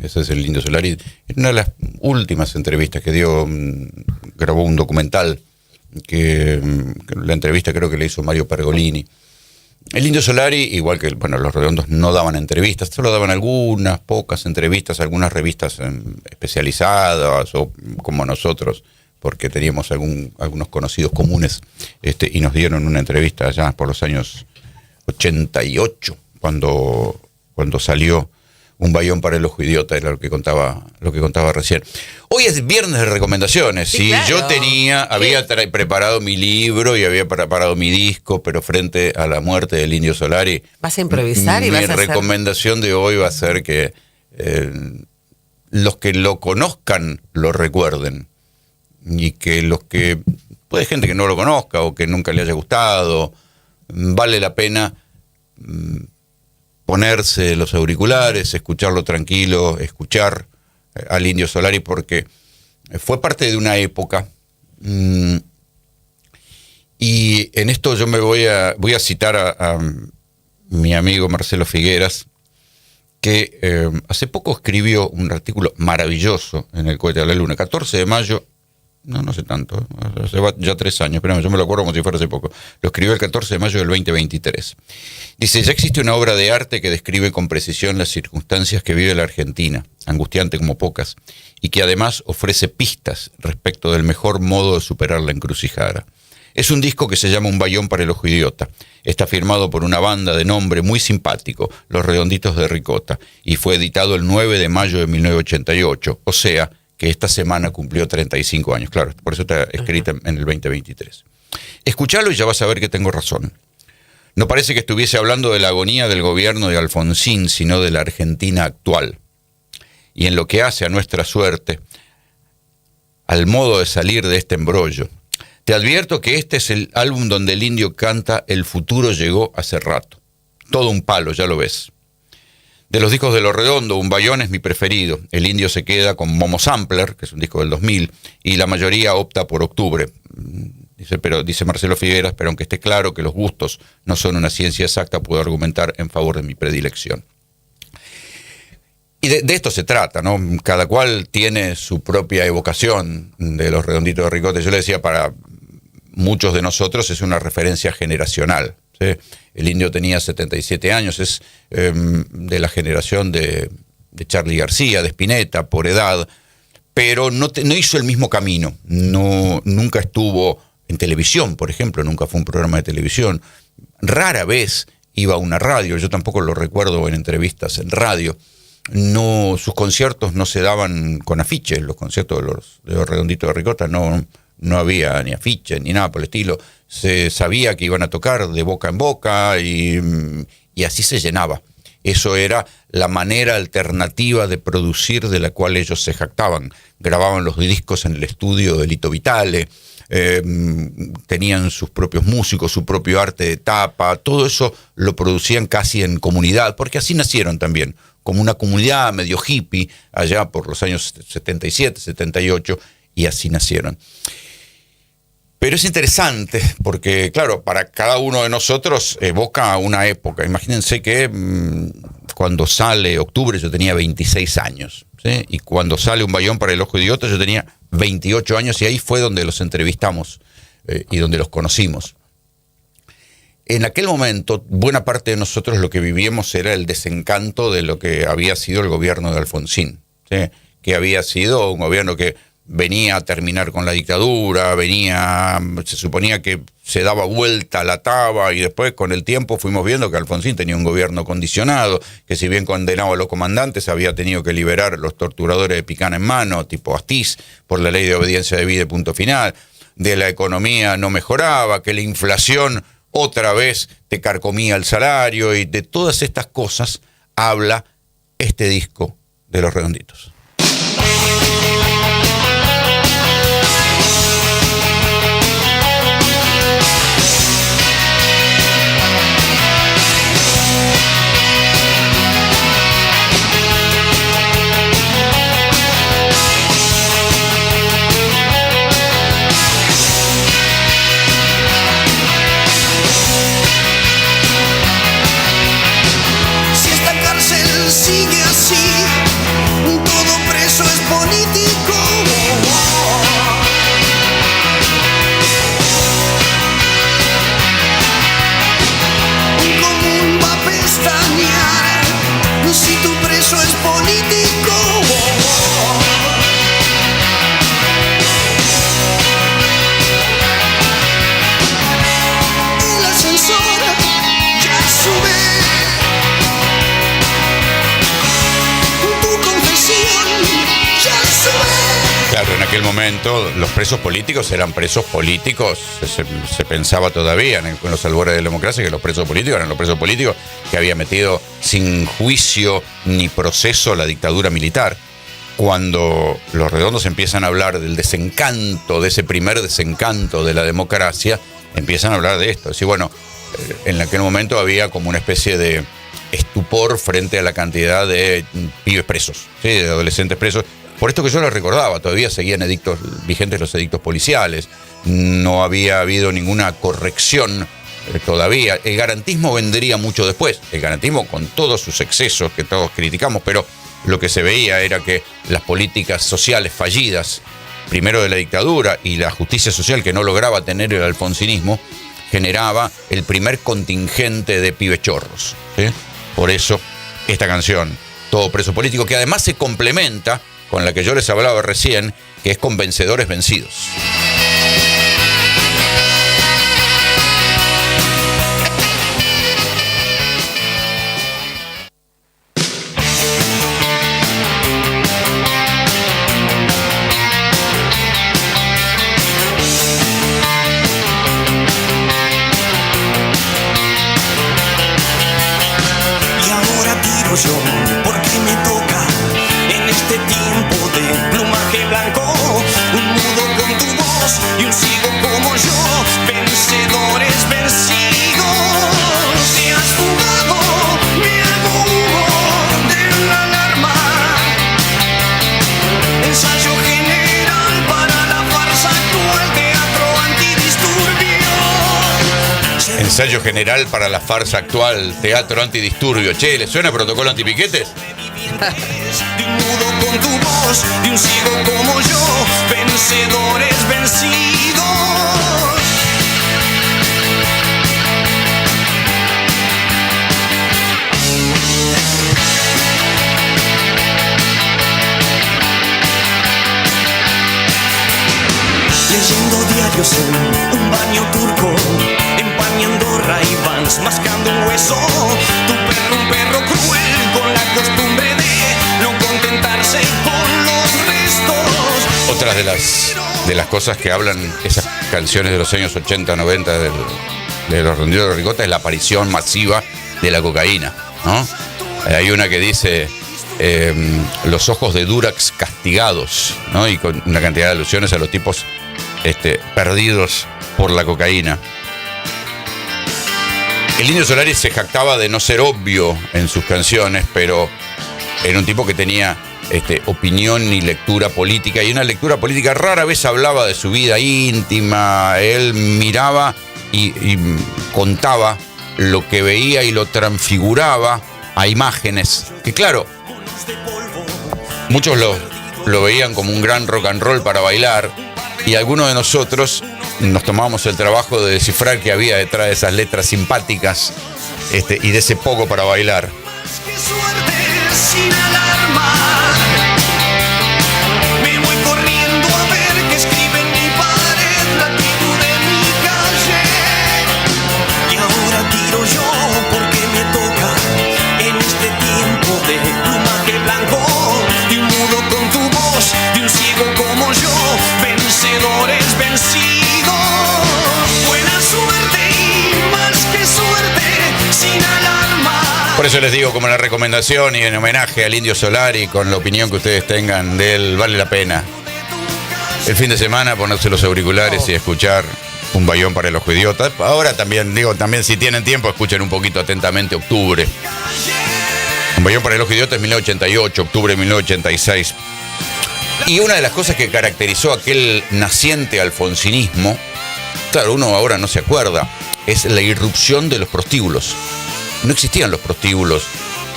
ese es el Indio Solari. En una de las últimas entrevistas que dio, grabó un documental, que la entrevista creo que le hizo Mario Pergolini. El Indio Solari, igual que los Redondos, no daban entrevistas, solo daban algunas pocas entrevistas, algunas revistas especializadas o como nosotros, porque teníamos algunos conocidos comunes, y nos dieron una entrevista allá por los años 88, cuando salió Un bayón para el ojo idiota, era lo que contaba recién. Hoy es viernes de recomendaciones. Sí, claro. Yo había preparado mi libro y había preparado mi disco, pero frente a la muerte del Indio Solari, vas a improvisar y vas a hacer... Mi recomendación de hoy va a ser que los que lo conozcan lo recuerden, y que los que... puede gente que no lo conozca o que nunca le haya gustado, vale la pena ponerse los auriculares, escucharlo tranquilo, escuchar al Indio Solari, porque fue parte de una época, y en esto yo me voy a citar a mi amigo Marcelo Figueras, que hace poco escribió un artículo maravilloso en El Cohete a la Luna, 14 de mayo, no sé tanto, hace ya 3 años, pero yo me lo acuerdo como si fuera hace poco. Lo escribió el 14 de mayo del 2023. Dice: ya existe una obra de arte que describe con precisión las circunstancias que vive la Argentina, angustiante como pocas, y que además ofrece pistas respecto del mejor modo de superar la encrucijada. Es un disco que se llama Un bayón para el ojo idiota. Está firmado por una banda de nombre muy simpático, Los Redonditos de Ricota, y fue editado el 9 de mayo de 1988, o sea, que esta semana cumplió 35 años. Claro, por eso está escrita en el 2023. Escuchalo y ya vas a ver que tengo razón. No parece que estuviese hablando de la agonía del gobierno de Alfonsín, sino de la Argentina actual. Y en lo que hace a nuestra suerte, al modo de salir de este embrollo. Te advierto que este es el álbum donde el Indio canta El futuro llegó hace rato. Todo un palo, ya lo ves. De los discos de Los Redondos, Un bayón es mi preferido. El Indio se queda con Momo Sampler, que es un disco del 2000, y la mayoría opta por Octubre. Dice Marcelo Figueras, pero aunque esté claro que los gustos no son una ciencia exacta, puedo argumentar en favor de mi predilección. Y de esto se trata, ¿no? Cada cual tiene su propia evocación de Los Redonditos de Ricota. Yo le decía, para muchos de nosotros es una referencia generacional, ¿sí? El Indio tenía 77 años, es de la generación de Charly García, de Spinetta, por edad, pero no hizo el mismo camino. Nunca estuvo en televisión, por ejemplo, nunca fue un programa de televisión. Rara vez iba a una radio, yo tampoco lo recuerdo en entrevistas en radio. Sus conciertos no se daban con afiches, los conciertos de los Redonditos de Ricota no había ni afiches ni nada por el estilo. Se sabía que iban a tocar de boca en boca y así se llenaba. Eso era la manera alternativa de producir de la cual ellos se jactaban. Grababan los discos en el estudio de Lito Vitale, tenían sus propios músicos, su propio arte de tapa, todo eso lo producían casi en comunidad, porque así nacieron también, como una comunidad medio hippie, allá por los años 77, 78, y así nacieron. Pero es interesante porque, claro, para cada uno de nosotros evoca una época. Imagínense que cuando sale Octubre yo tenía 26 años, ¿sí? Y cuando sale Un bayón para el ojo idiota yo tenía 28 años, y ahí fue donde los entrevistamos y donde los conocimos. En aquel momento, buena parte de nosotros lo que vivíamos era el desencanto de lo que había sido el gobierno de Alfonsín, ¿sí? Que había sido un gobierno que venía a terminar con la dictadura, se suponía que se daba vuelta a la taba, y después con el tiempo fuimos viendo que Alfonsín tenía un gobierno condicionado, que si bien condenaba a los comandantes, había tenido que liberar a los torturadores de picana en mano, tipo Astiz, por la ley de obediencia debida y punto final, de la economía no mejoraba, que la inflación otra vez te carcomía el salario, y de todas estas cosas habla este disco de Los Redonditos. Sigue así, aquel momento los presos políticos eran presos políticos, se pensaba todavía en los albores de la democracia que los presos políticos eran los presos políticos que había metido sin juicio ni proceso la dictadura militar. Cuando los redondos empiezan a hablar del desencanto, de ese primer desencanto de la democracia, empiezan a hablar de esto. Es decir, bueno, en aquel momento había como una especie de estupor frente a la cantidad de pibes presos, ¿sí? De adolescentes presos. Por esto que yo lo recordaba, todavía seguían vigentes los edictos policiales, no había habido ninguna corrección todavía. El garantismo vendría mucho después, el garantismo con todos sus excesos que todos criticamos, pero lo que se veía era que las políticas sociales fallidas, primero de la dictadura y la justicia social que no lograba tener el alfonsinismo, generaba el primer contingente de pibes chorros, ¿sí? Por eso esta canción, Todo preso político, que además se complementa con la que yo les hablaba recién, que es con Vencedores vencidos. Y ahora tiro yo, porque me toca en este tiempo de plumaje blanco, un mudo con tu voz y un ciego como yo, vencedores vencidos. Te has fugado, me hago humo de la alarma. Ensayo general para la farsa actual, teatro antidisturbio. Ensayo general para la farsa actual, teatro antidisturbio. Che, ¿le suena Protocolo Antipiquetes? De un mudo con tu voz, de un ciego como yo, vencedores vencidos. Leyendo diarios en un baño turco, empañando Ray-Bans, mascando un hueso. Tu perro, un perro cruel, con la costumbre de no contentarse con los restos. Otras de las cosas que hablan esas canciones de los años 80, 90 de los Redonditos de Ricota es la aparición masiva de la cocaína, ¿no? Hay una que dice los ojos de Durax castigados, ¿no? Y con una cantidad de alusiones a los tipos perdidos por la cocaína. El Indio Solari se jactaba de no ser obvio en sus canciones, pero era un tipo que tenía opinión y lectura política, y una lectura política. Rara vez hablaba de su vida íntima. Él miraba y contaba lo que veía y lo transfiguraba a imágenes que, claro, muchos lo veían como un gran rock and roll para bailar, y algunos de nosotros nos tomábamos el trabajo de descifrar qué había detrás de esas letras simpáticas y de ese poco para bailar. Qué suerte sin alarma. Me voy corriendo a ver qué escribe en mi pared la tribu de mi calle. Y ahora tiro yo porque me toca en este tiempo de plumaje blanco, de un mudo con tu voz, de un ciego como yo, vencedores vencidos. Buena suerte y más que suerte sin alarma. Por eso les digo, como la recomendación y en homenaje al Indio Solari, con la opinión que ustedes tengan de él, vale la pena el fin de semana ponerse los auriculares y escuchar Un Bayón para el Ojo Idiota. Ahora también, también si tienen tiempo, escuchen un poquito atentamente Octubre. Un Bayón para el Ojo Idiota es 1988, Octubre de 1986. Y una de las cosas que caracterizó aquel naciente alfonsinismo, claro, uno ahora no se acuerda, es la irrupción de los prostíbulos. No existían los prostíbulos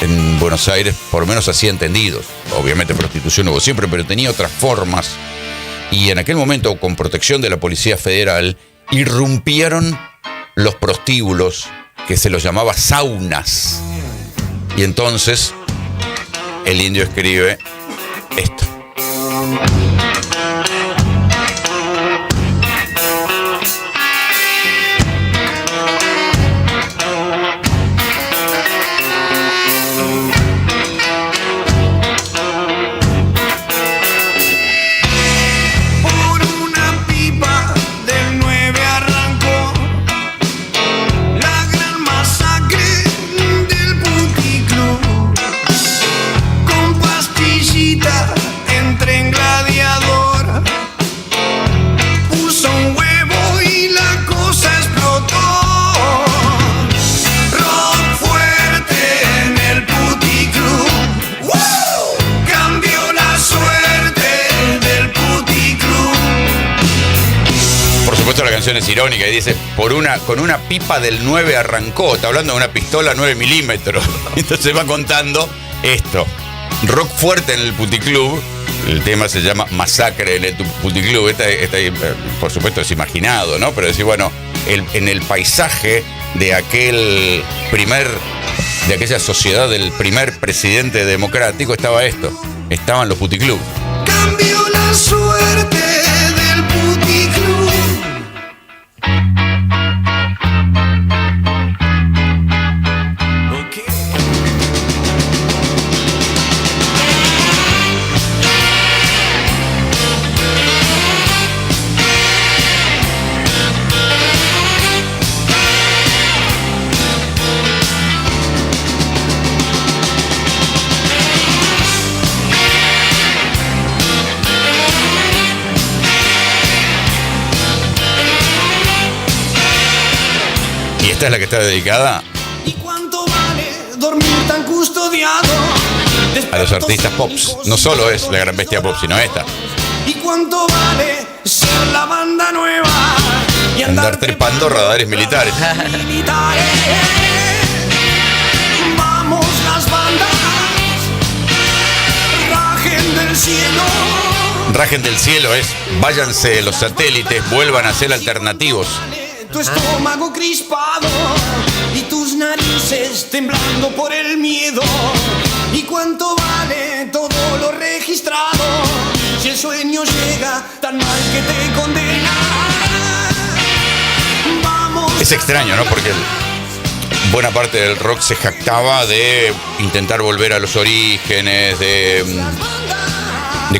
en Buenos Aires, por lo menos así entendidos. Obviamente prostitución hubo siempre, pero tenía otras formas. Y en aquel momento, con protección de la Policía Federal, irrumpieron los prostíbulos, que se los llamaba saunas. Y entonces el Indio escribe esto. supuesto la canción es irónica y dice, con una pipa del 9 arrancó, está hablando de una pistola 9 milímetros. Entonces va contando esto. Rock fuerte en el puticlub, el tema se llama Masacre en el puticlub, esta, por supuesto es imaginado, ¿no? Pero decir, bueno, en el paisaje de aquella sociedad del primer presidente democrático estaba esto, estaban los puticlub. Cambió la suerte del puticlub. Esta es la que está dedicada ¿Y cuánto vale dormir tan custodiado? a los artistas pops. No solo es la Gran Bestia Pop, sino esta. ¿Y cuánto vale ser la banda nueva? Y Andar trepando radares militares. militares. Vamos las bandas, rajen del cielo. Rajen del cielo es, váyanse los satélites, vuelvan a ser alternativos. Tu estómago crispado y tus narices temblando por el miedo. ¿Y cuánto vale todo lo registrado? Si el sueño llega tan mal que te condena. Vamos. Es extraño, ¿no? Porque buena parte del rock se jactaba de intentar volver a los orígenes, de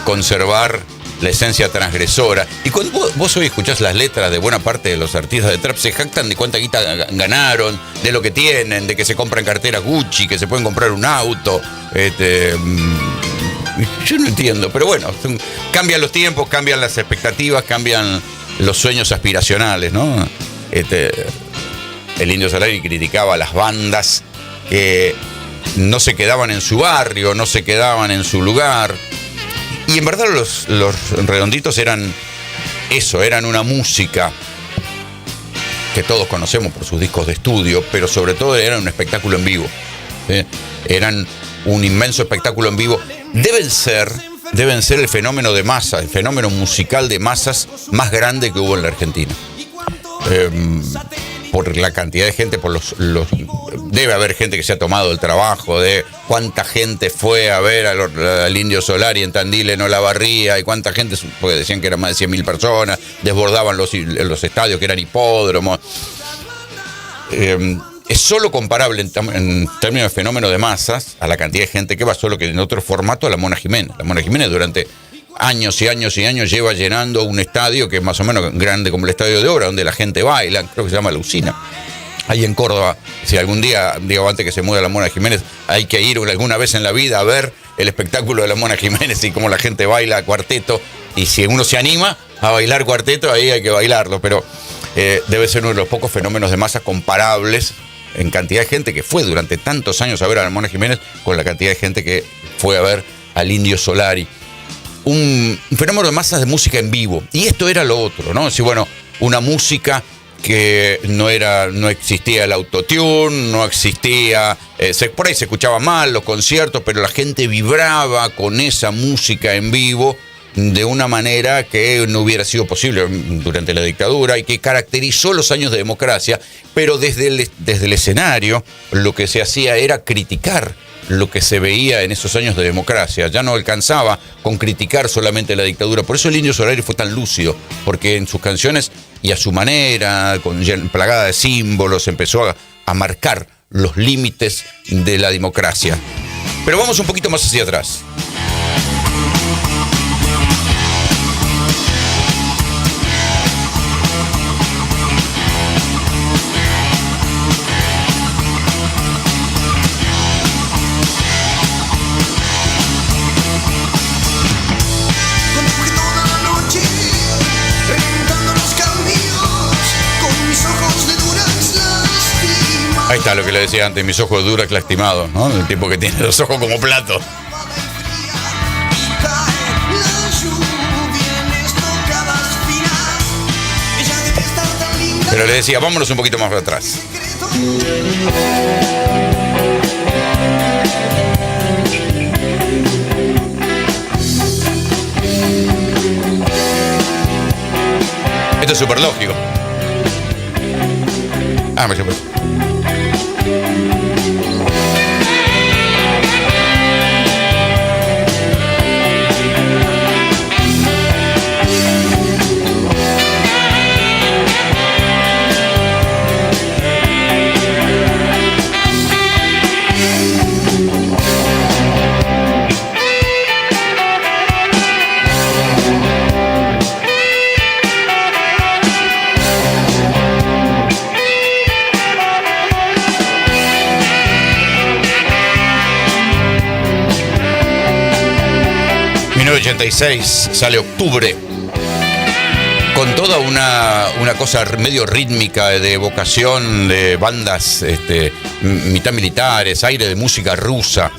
conservar la esencia transgresora. Y cuando vos hoy escuchás las letras de buena parte de los artistas de trap, se jactan de cuánta guita ganaron, de lo que tienen, de que se compran carteras Gucci, que se pueden comprar un auto. Yo no entiendo, pero bueno, cambian los tiempos, cambian las expectativas, cambian los sueños aspiracionales, ¿no? El Indio Solari criticaba a las bandas que no se quedaban en su barrio, no se quedaban en su lugar. Y en verdad los Redonditos eran eso, eran una música que todos conocemos por sus discos de estudio, pero sobre todo eran un espectáculo en vivo. ¿Sí? Eran un inmenso espectáculo en vivo. Deben ser el fenómeno de masa, el fenómeno musical de masas más grande que hubo en la Argentina. Por la cantidad de gente, por debe haber gente que se ha tomado el trabajo de cuánta gente fue a ver al Indio Solari en Tandil, en Olavarría, y cuánta gente, porque decían que eran más de 100.000 personas, desbordaban los estadios que eran hipódromos. Es solo comparable en términos de fenómeno de masas a la cantidad de gente que va, solo que en otro formato a la Mona Jiménez. La Mona Jiménez durante años y años y años lleva llenando un estadio que es más o menos grande como el Estadio de Obra, donde la gente baila, creo que se llama La Usina. Ahí en Córdoba, si algún día, digo, antes que se mude la Mona Jiménez, hay que ir alguna vez en la vida a ver el espectáculo de la Mona Jiménez y cómo la gente baila cuarteto. Y si uno se anima a bailar cuarteto, ahí hay que bailarlo. Pero debe ser uno de los pocos fenómenos de masa comparables en cantidad de gente que fue durante tantos años a ver a la Mona Jiménez con la cantidad de gente que fue a ver al Indio Solari. Un fenómeno de masas de música en vivo. Y esto era lo otro, ¿no? Sí, bueno, una música que no existía el autotune, no existía, por ahí se escuchaba mal los conciertos, pero la gente vibraba con esa música en vivo de una manera que no hubiera sido posible durante la dictadura y que caracterizó los años de democracia, pero desde el escenario lo que se hacía era criticar lo que se veía en esos años de democracia. Ya no alcanzaba con criticar solamente la dictadura. Por eso el Indio Solari fue tan lúcido, porque en sus canciones y a su manera, plagada de símbolos, empezó a marcar los límites de la democracia. Pero vamos un poquito más hacia atrás. Ahí está lo que le decía antes, mis ojos duros lastimados, ¿no? El tipo que tiene los ojos como plato. Pero le decía, vámonos un poquito más para atrás. Esto es súper lógico. Ah, me pues. En 1986 sale Octubre, con toda una cosa medio rítmica de evocación de bandas mitad militares, aire de música rusa.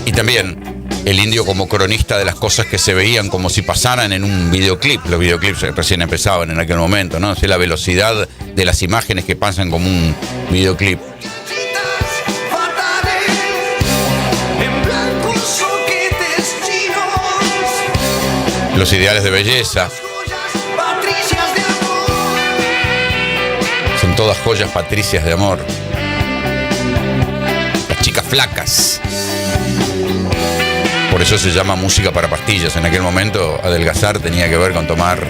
Y también el indio como cronista de las cosas que se veían como si pasaran en un videoclip. Los videoclips recién empezaban en aquel momento, ¿no? O sea, la velocidad de las imágenes que pasan como un videoclip. Los ideales de belleza. Son todas joyas patricias de amor. Las chicas flacas. Por eso se llama música para pastillas. En aquel momento adelgazar tenía que ver con tomar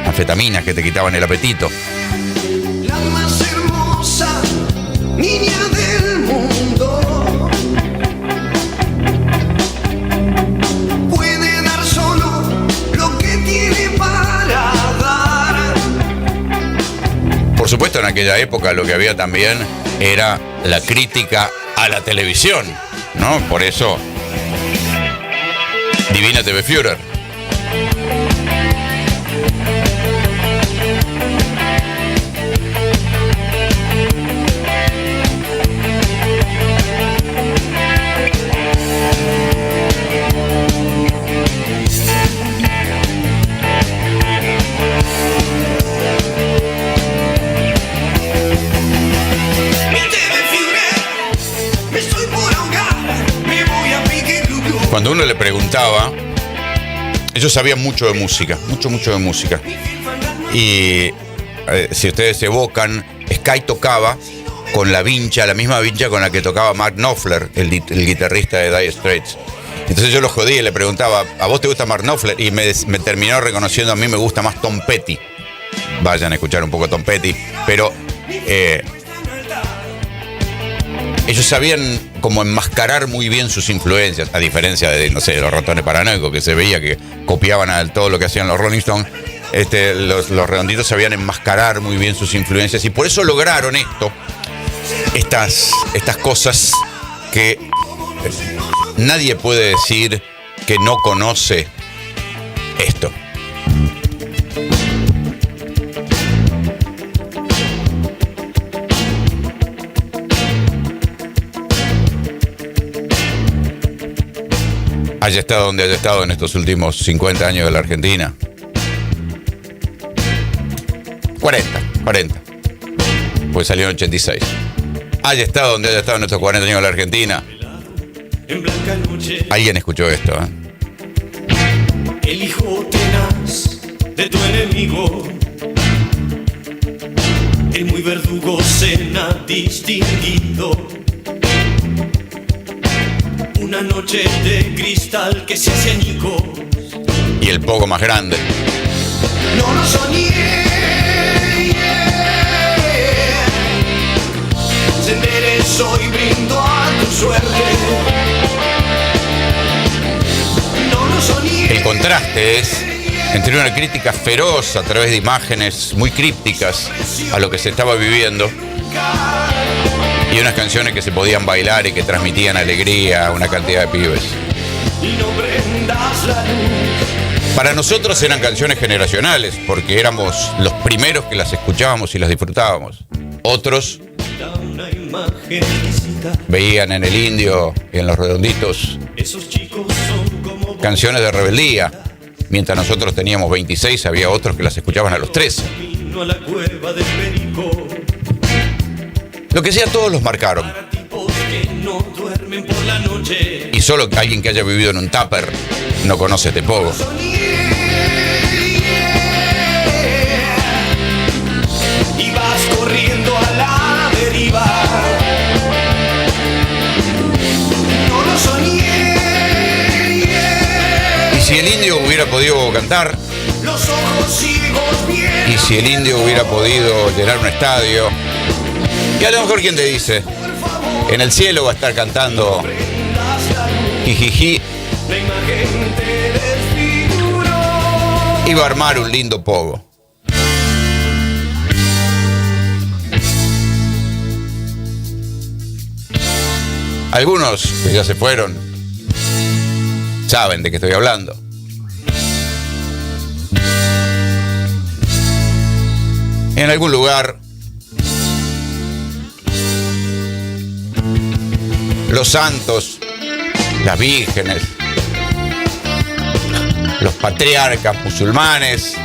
anfetaminas que te quitaban el apetito. La más hermosa niña del mundo puede dar solo lo que tiene para dar. Por supuesto, en aquella época lo que había también era la crítica a la televisión, ¿no? Por eso, Divina TV Führer. Cuando uno le preguntaba, ellos sabían mucho de música, mucho de música. Y si ustedes evocan, Sky tocaba con la vincha, la misma vincha con la que tocaba Mark Knopfler, el guitarrista de Dire Straits. Entonces yo lo jodí y le preguntaba, ¿a vos te gusta Mark Knopfler? Y me terminó reconociendo, a mí me gusta más Tom Petty. Vayan a escuchar un poco Tom Petty. Pero ellos sabían como enmascarar muy bien sus influencias, a diferencia de, no sé, los Ratones Paranoicos, que se veía que copiaban a todo lo que hacían los Rolling Stones. Los Redonditos sabían enmascarar muy bien sus influencias y por eso lograron estas cosas que nadie puede decir que no conoce esto. Haya estado donde haya estado en estos últimos 50 años de la Argentina. 40. Pues salió en 86. Haya estado donde haya estado en estos 40 años de la Argentina. Alguien escuchó esto, ¿eh? El hijo tenaz de tu enemigo, el muy verdugo cena distinguido. Una noche de cristal que se hace añicos. Y el poco más grande. No lo soñé. Se enderezó y brindo a tu suerte. No lo soñé. El contraste es entre una crítica feroz a través de imágenes muy crípticas a lo que se estaba viviendo y unas canciones que se podían bailar y que transmitían alegría a una cantidad de pibes. Para nosotros eran canciones generacionales, porque éramos los primeros que las escuchábamos y las disfrutábamos. Otros veían en el Indio y en los Redonditos canciones de rebeldía, mientras nosotros teníamos 26, había otros que las escuchaban a los 13. Camino a la cueva del Perico. Lo que sea, todos los marcaron. Para tipos que no duermen por la noche. Y solo alguien que haya vivido en un tupper no conoce este pogo. Y vas corriendo a la deriva. No lo soñé. Y si el indio hubiera podido cantar, Los ojos ciegos bien. y si el indio hubiera podido llenar un estadio, y a lo mejor, ¿quién te dice? En el cielo va a estar cantando jijiji, La imagen te desfiguró. y va a armar un lindo pogo. Algunos que ya se fueron saben de qué estoy hablando. En algún lugar, los santos, las vírgenes, los patriarcas musulmanes,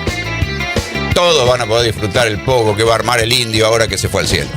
todos van a poder disfrutar el pogo que va a armar el indio ahora que se fue al cielo.